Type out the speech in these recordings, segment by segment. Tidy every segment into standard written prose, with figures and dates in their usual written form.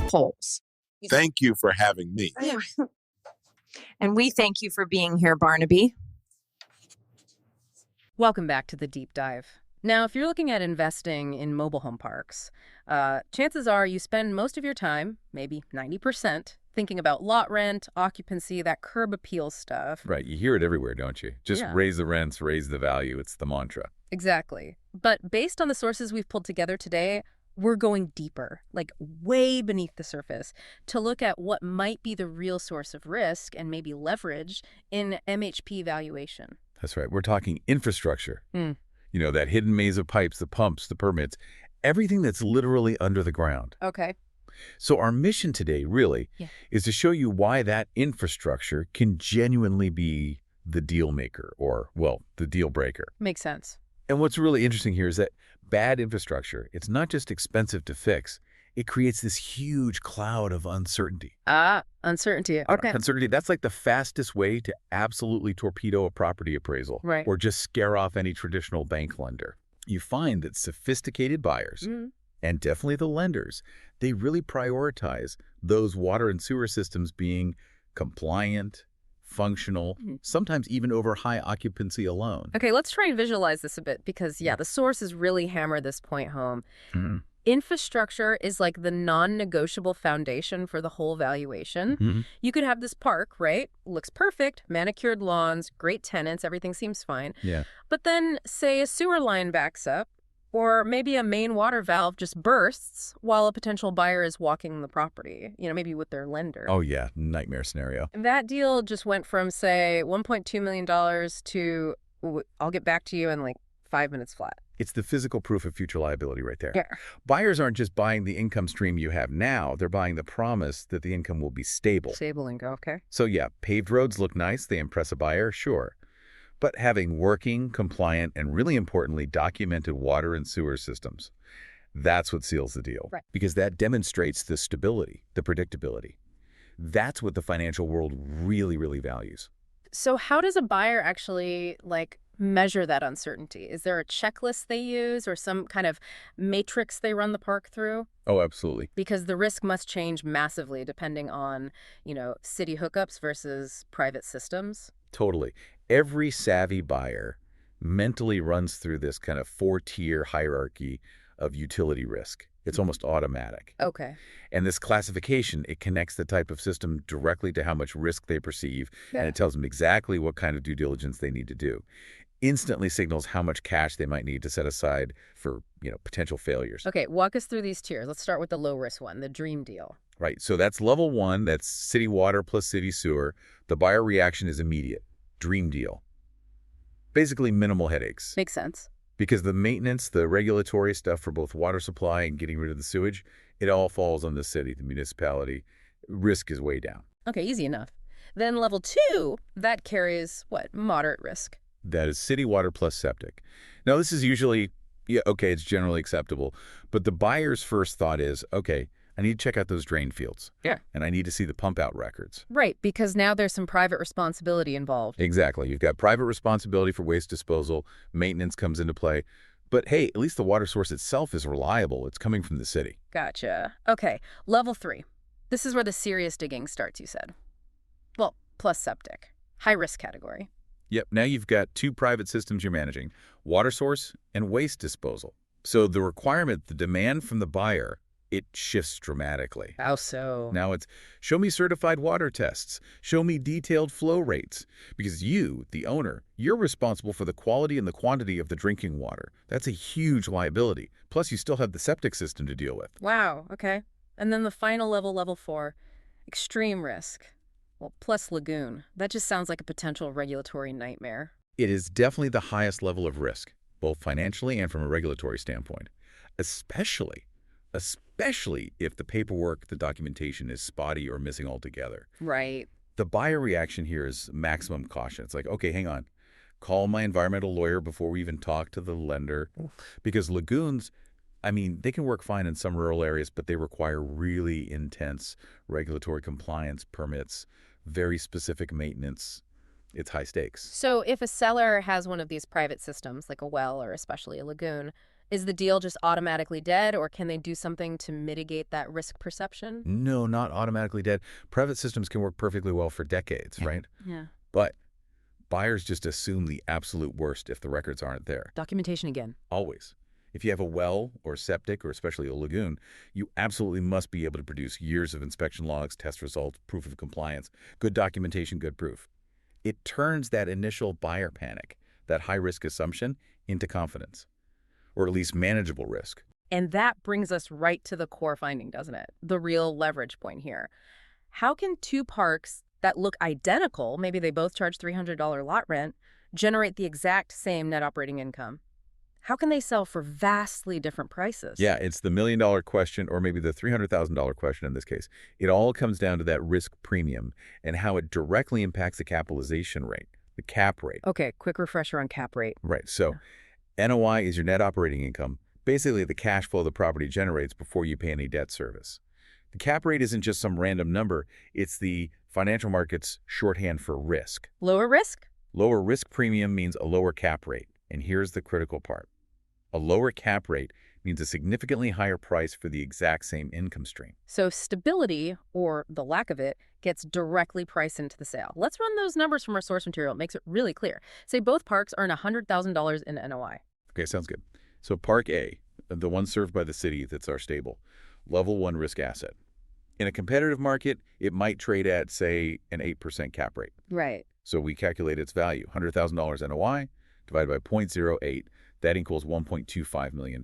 Polls. Thank you for having me. Yeah. And we thank you for being here, Barnaby. Welcome back to the deep dive. Now, if you're looking at investing in mobile home parks, chances are you spend most of your time, maybe 90%, thinking about lot rent, occupancy, that curb appeal stuff. Right. You hear it everywhere, don't you? Just raise the rents, raise the value. It's the mantra. Exactly. But based on the sources we've pulled together today, we're going deeper, like way beneath the surface, to look at what might be the real source of risk and maybe leverage in MHP valuation. That's right. We're talking infrastructure. You know, that hidden maze of pipes, the pumps, the permits, everything that's literally under the ground. Okay. So our mission today, really, is to show you why that infrastructure can genuinely be the deal maker or, well, the deal breaker. Makes sense. And what's really interesting here is that bad infrastructure, it's not just expensive to fix. It creates this huge cloud of uncertainty. Uncertainty. Okay. Uncertainty, that's like the fastest way to absolutely torpedo a property appraisal. Right. Or just scare off any traditional bank lender. You find that sophisticated buyers, and definitely the lenders, they really prioritize those water and sewer systems being compliant, functional, sometimes even over high occupancy alone. Okay, let's try and visualize this a bit because, the sources really hammer this point home. Infrastructure is like the non-negotiable foundation for the whole valuation. You could have this park, right? Looks perfect, manicured lawns, great tenants, everything seems fine. Yeah. But then, say a sewer line backs up, or maybe a main water valve just bursts while a potential buyer is walking the property, maybe with their lender. Oh, yeah. Nightmare scenario. That deal just went from, say, $1.2 million to, I'll get back to you in like 5 minutes flat. It's the physical proof of future liability right there. Yeah. Buyers aren't just buying the income stream you have now. They're buying the promise that the income will be stable. Stable income, okay. So, yeah, paved roads look nice. They impress a buyer, sure. But having working, compliant, and really importantly, documented water and sewer systems, that's what seals the deal. Right. Because that demonstrates the stability, the predictability. That's what the financial world really, really values. So how does a buyer actually, measure that uncertainty? Is there a checklist they use or some kind of matrix they run the park through? Oh, absolutely. Because the risk must change massively depending on, city hookups versus private systems. Totally. Every savvy buyer mentally runs through this kind of 4-tier hierarchy of utility risk. It's almost automatic. Okay. And this classification, it connects the type of system directly to how much risk they perceive, and it tells them exactly what kind of due diligence they need to do. Instantly signals how much cash they might need to set aside for, potential failures. Okay, walk us through these tiers. Let's start with the low-risk one, the dream deal. Right, so that's level 1, that's city water plus city sewer. The buyer reaction is immediate. Dream deal. Basically minimal headaches. Makes sense. Because the maintenance, the regulatory stuff for both water supply and getting rid of the sewage, it all falls on the city, the municipality. Risk is way down. Okay, easy enough. Then level 2, that carries, moderate risk. That is city water plus septic. Now, this is usually, it's generally acceptable. But the buyer's first thought is, okay, I need to check out those drain fields. Yeah. And I need to see the pump out records. Right, because now there's some private responsibility involved. Exactly. You've got private responsibility for waste disposal. Maintenance comes into play. But hey, at least the water source itself is reliable. It's coming from the city. Gotcha. Okay, level 3. This is where the serious digging starts, you said. Well, plus septic. High risk category. Yep. Now you've got 2 private systems you're managing, water source and waste disposal. So the requirement, the demand from the buyer, it shifts dramatically. How so? Now it's, show me certified water tests. Show me detailed flow rates. Because you, the owner, you're responsible for the quality and the quantity of the drinking water. That's a huge liability. Plus, you still have the septic system to deal with. Wow, okay. And then the final level, level 4, extreme risk. Well, plus lagoon. That just sounds like a potential regulatory nightmare. It is definitely the highest level of risk, both financially and from a regulatory standpoint. Especially if the paperwork, the documentation is spotty or missing altogether. Right. The buyer reaction here is maximum caution. It's like, okay, hang on. Call my environmental lawyer before we even talk to the lender. Because lagoons, they can work fine in some rural areas, but they require really intense regulatory compliance permits, very specific maintenance. It's high stakes. So if a seller has one of these private systems, like a well or especially a lagoon, is the deal just automatically dead, or can they do something to mitigate that risk perception? No, not automatically dead. Private systems can work perfectly well for decades, right? Yeah. But buyers just assume the absolute worst if the records aren't there. Documentation again. Always. If you have a well or septic, or especially a lagoon, you absolutely must be able to produce years of inspection logs, test results, proof of compliance, good documentation, good proof. It turns that initial buyer panic, that high-risk assumption, into confidence, or at least manageable risk. And that brings us right to the core finding, doesn't it? The real leverage point here. How can two parks that look identical, maybe they both charge $300 lot rent, generate the exact same net operating income? How can they sell for vastly different prices? Yeah, it's the million-dollar question, or maybe the $300,000 question in this case. It all comes down to that risk premium and how it directly impacts the capitalization rate, the cap rate. Okay, quick refresher on cap rate. Right, so NOI is your net operating income, basically the cash flow the property generates before you pay any debt service. The cap rate isn't just some random number, it's the financial market's shorthand for risk. Lower risk? Lower risk premium means a lower cap rate, and here's the critical part. A lower cap rate means a significantly higher price for the exact same income stream. So stability, or the lack of it, gets directly priced into the sale. Let's run those numbers from our source material. It makes it really clear. Say both parks earn $100,000 in NOI. Okay, sounds good. So Park A, the one served by the city that's our stable, level 1 risk asset. In a competitive market, it might trade at, say, an 8% cap rate. Right. So we calculate its value, $100,000 NOI divided by 0.08. That equals $1.25 million.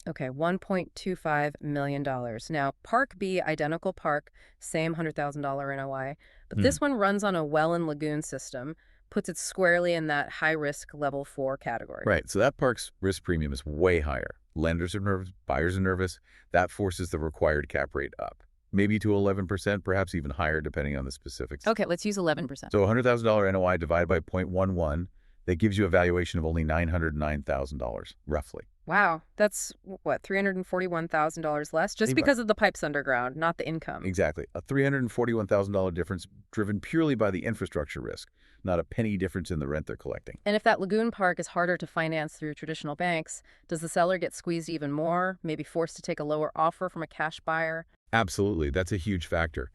Okay, $1.25 million. Now, Park B, identical park, same $100,000 NOI, but this one runs on a well and lagoon system, puts it squarely in that high-risk level 4 category. Right, so that park's risk premium is way higher. Lenders are nervous, buyers are nervous. That forces the required cap rate up, maybe to 11%, perhaps even higher, depending on the specifics. Okay, let's use 11%. So $100,000 NOI divided by 0.11, that gives you a valuation of only $909,000, roughly. Wow, that's, what, $341,000 less? Just because of the pipes underground, not the income. Exactly. A $341,000 difference driven purely by the infrastructure risk, not a penny difference in the rent they're collecting. And if that lagoon park is harder to finance through traditional banks, does the seller get squeezed even more, maybe forced to take a lower offer from a cash buyer? Absolutely. That's a huge factor.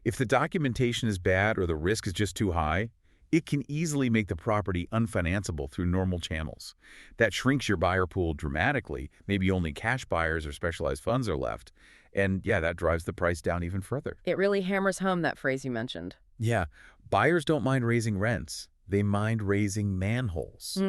If the documentation is bad or the risk is just too high, it can easily make the property unfinanceable through normal channels. That shrinks your buyer pool dramatically. Maybe only cash buyers or specialized funds are left. And yeah, that drives the price down even further. It really hammers home that phrase you mentioned. Yeah, buyers don't mind raising rents. They mind raising manholes.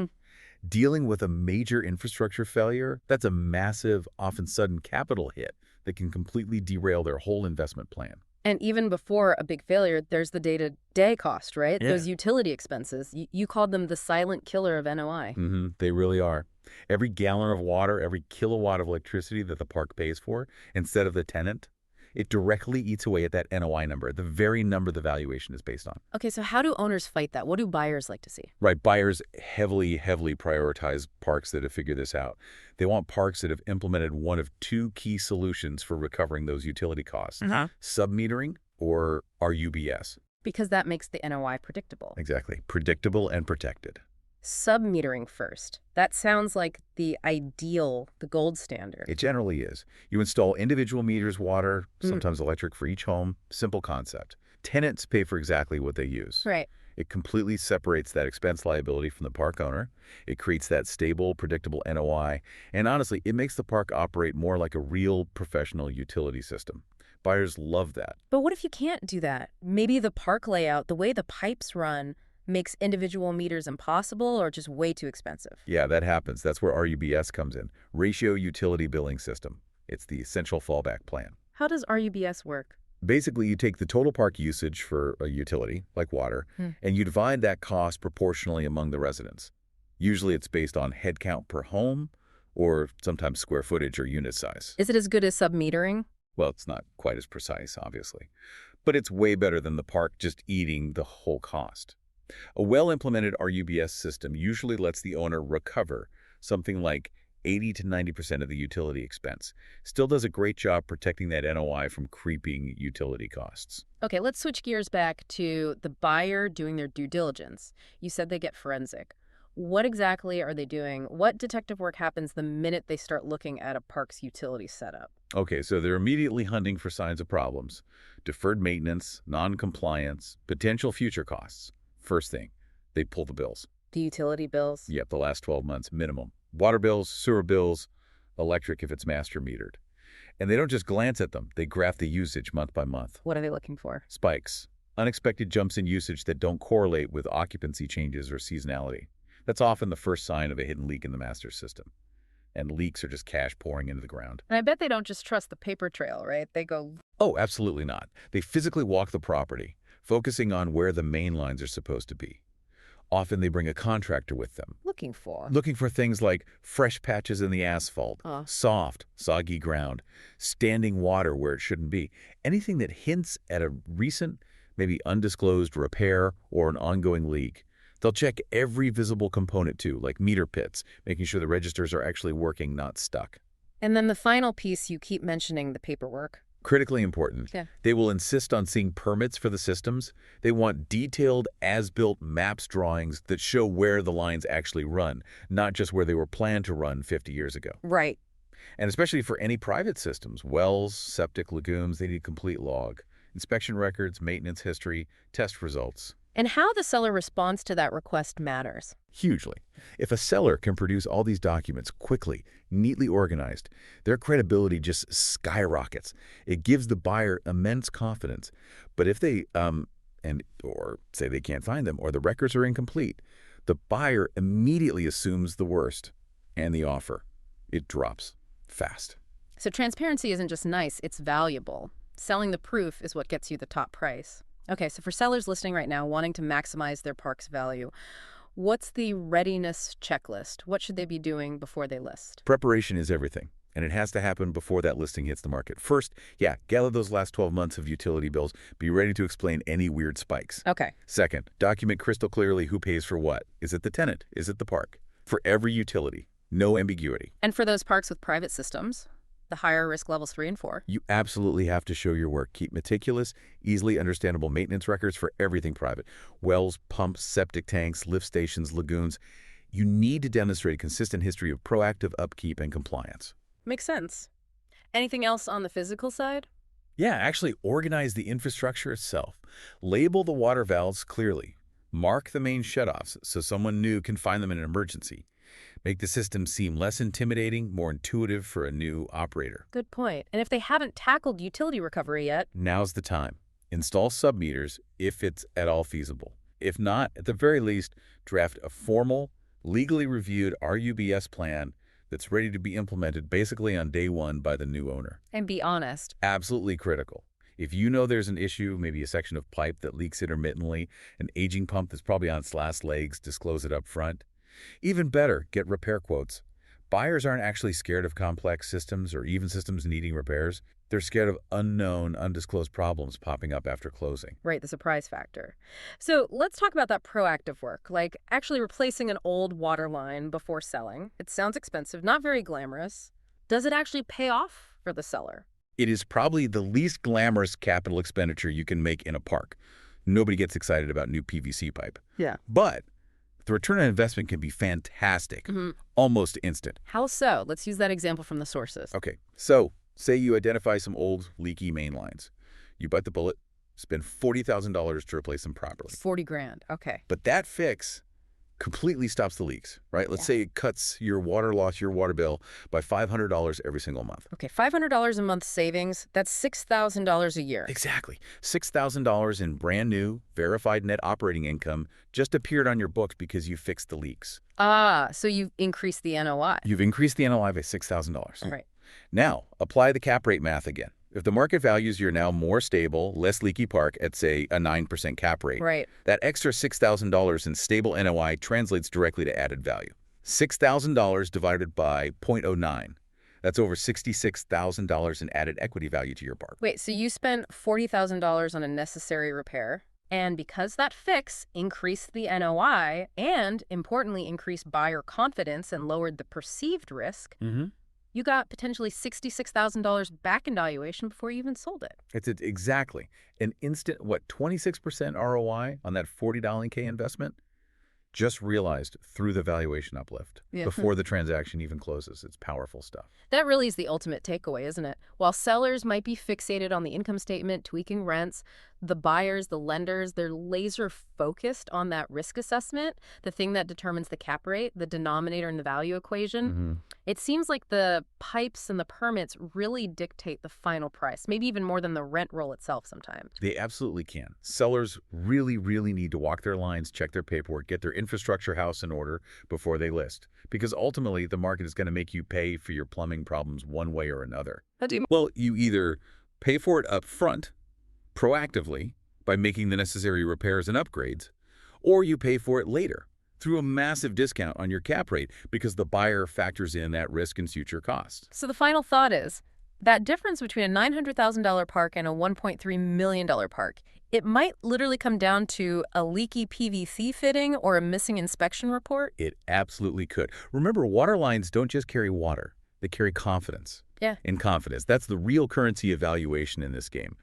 Dealing with a major infrastructure failure, that's a massive, often sudden capital hit that can completely derail their whole investment plan. And even before a big failure, there's the day-to-day cost, right? Yeah. Those utility expenses. You called them the silent killer of NOI. They really are. Every gallon of water, every kilowatt of electricity that the park pays for, instead of the tenant, it directly eats away at that NOI number, the very number the valuation is based on. Okay, so how do owners fight that? What do buyers like to see? Right, buyers heavily prioritize parks that have figured this out. They want parks that have implemented one of two key solutions for recovering those utility costs, submetering or RUBS. Because that makes the NOI predictable. Exactly, predictable and protected. Submetering first. That sounds like the ideal, the gold standard. It generally is. You install individual meters, water, sometimes electric for each home. Simple concept. Tenants pay for exactly what they use. Right. It completely separates that expense liability from the park owner. It creates that stable, predictable NOI. And honestly, it makes the park operate more like a real professional utility system. Buyers love that. But what if you can't do that? Maybe the park layout, the way the pipes run, makes individual meters impossible or just way too expensive. Yeah, that happens. That's where RUBS comes in. Ratio Utility Billing System. It's the essential fallback plan. How does RUBS work? Basically, you take the total park usage for a utility, like water, and you divide that cost proportionally among the residents. Usually it's based on head count per home, or sometimes square footage or unit size. Is it as good as submetering? Well, it's not quite as precise, obviously. But it's way better than the park just eating the whole cost. A well-implemented RUBS system usually lets the owner recover something like 80 to 90% of the utility expense. Still does a great job protecting that NOI from creeping utility costs. Okay, let's switch gears back to the buyer doing their due diligence. You said they get forensic. What exactly are they doing? What detective work happens the minute they start looking at a park's utility setup? Okay, so they're immediately hunting for signs of problems, deferred maintenance, non-compliance, potential future costs. First thing, they pull the bills. The utility bills? Yep, the last 12 months minimum. Water bills, sewer bills, electric if it's master metered. And they don't just glance at them, they graph the usage month by month. What are they looking for? Spikes, unexpected jumps in usage that don't correlate with occupancy changes or seasonality. That's often the first sign of a hidden leak in the master system. And leaks are just cash pouring into the ground. And I bet they don't just trust the paper trail, right? They go... Oh, absolutely not. They physically walk the property, focusing on where the main lines are supposed to be. Often they bring a contractor with them. looking for? Looking for things like fresh patches in the asphalt, soft, soggy ground, standing water where it shouldn't be. Anything that hints at a recent, maybe undisclosed repair or an ongoing leak. They'll check every visible component too, like meter pits, making sure the registers are actually working, not stuck. And then the final piece, you keep mentioning the paperwork. Critically important. Yeah. They will insist on seeing permits for the systems. They want detailed, as-built maps drawings that show where the lines actually run, not just where they were planned to run 50 years ago. Right. And especially for any private systems, wells, septic lagoons, they need complete log. Inspection records, maintenance history, test results. And how the seller responds to that request matters. Hugely. If a seller can produce all these documents quickly, neatly organized, their credibility just skyrockets. It gives the buyer immense confidence. But if they, or say they can't find them, or the records are incomplete, the buyer immediately assumes the worst, and the offer, it drops fast. So transparency isn't just nice, it's valuable. Selling the proof is what gets you the top price. Okay, so for sellers listening right now wanting to maximize their park's value, what's the readiness checklist? What should they be doing before they list? Preparation is everything, and it has to happen before that listing hits the market. First, gather those last 12 months of utility bills. Be ready to explain any weird spikes. Okay. Second, document crystal clearly who pays for what. Is it the tenant? Is it the park? For every utility, no ambiguity. And for those parks with private systems, the higher risk levels 3 and 4. You absolutely have to show your work. Keep meticulous, easily understandable maintenance records for everything private. Wells, pumps, septic tanks, lift stations, lagoons. You need to demonstrate a consistent history of proactive upkeep and compliance. Makes sense. Anything else on the physical side? Yeah, actually organize the infrastructure itself. Label the water valves clearly. Mark the main shutoffs so someone new can find them in an emergency. Make the system seem less intimidating, more intuitive for a new operator. Good point. And if they haven't tackled utility recovery yet? Now's the time. Install submeters if it's at all feasible. If not, at the very least, draft a formal, legally reviewed RUBS plan that's ready to be implemented basically on day one by the new owner. And be honest. Absolutely critical. If you know there's an issue, maybe a section of pipe that leaks intermittently, an aging pump that's probably on its last legs, disclose it up front. Even better, get repair quotes. Buyers aren't actually scared of complex systems or even systems needing repairs. They're scared of unknown, undisclosed problems popping up after closing. Right, the surprise factor. So let's talk about that proactive work, like actually replacing an old water line before selling. It sounds expensive, not very glamorous. Does it actually pay off for the seller? It is probably the least glamorous capital expenditure you can make in a park. Nobody gets excited about new PVC pipe. Yeah. But the return on investment can be fantastic, almost instant. How so? Let's use that example from the sources. Okay, so say you identify some old leaky main lines. You bite the bullet, spend $40,000 to replace them properly. 40 grand, okay. But that fix completely stops the leaks, right? Let's say it cuts your water loss, your water bill by $500 every single month. Okay, $500 a month savings, that's $6,000 a year. Exactly. $6,000 in brand new, verified net operating income just appeared on your books because you fixed the leaks. Ah, so you've increased the NOI. You've increased the NOI by $6,000. Right. Now, apply the cap rate math again. If the market values your now more stable, less leaky park at, say, a 9% cap rate, Right. that extra $6,000 in stable NOI translates directly to added value. $6,000 divided by 0.09. That's over $66,000 in added equity value to your park. Wait, so you spent $40,000 on a necessary repair, And because that fix increased the NOI and, importantly, increased buyer confidence and lowered the perceived risk, you got potentially $66,000 back in valuation before you even sold it. It's exactly an instant, 26% ROI on that $40K investment? Just realized through the valuation uplift before the transaction even closes. It's powerful stuff. That really is the ultimate takeaway, isn't it? While sellers might be fixated on the income statement, tweaking rents, the buyers, the lenders, they're laser focused on that risk assessment, the thing that determines the cap rate, the denominator in the value equation. It seems like the pipes and the permits really dictate the final price, maybe even more than the rent roll itself sometimes. They absolutely can. Sellers really, really need to walk their lines, check their paperwork, get their infrastructure house in order before they list. Because ultimately, the market is going to make you pay for your plumbing problems one way or another. How do you... Well, you either pay for it up front, proactively, by making the necessary repairs and upgrades, or you pay for it later through a massive discount on your cap rate because the buyer factors in that risk and future costs. So the final thought is, that difference between a $900,000 park and a $1.3 million park, it might literally come down to a leaky PVC fitting or a missing inspection report. It absolutely could. Remember, water lines don't just carry water. They carry confidence. Yeah. And confidence. That's the real currency of valuation in this game.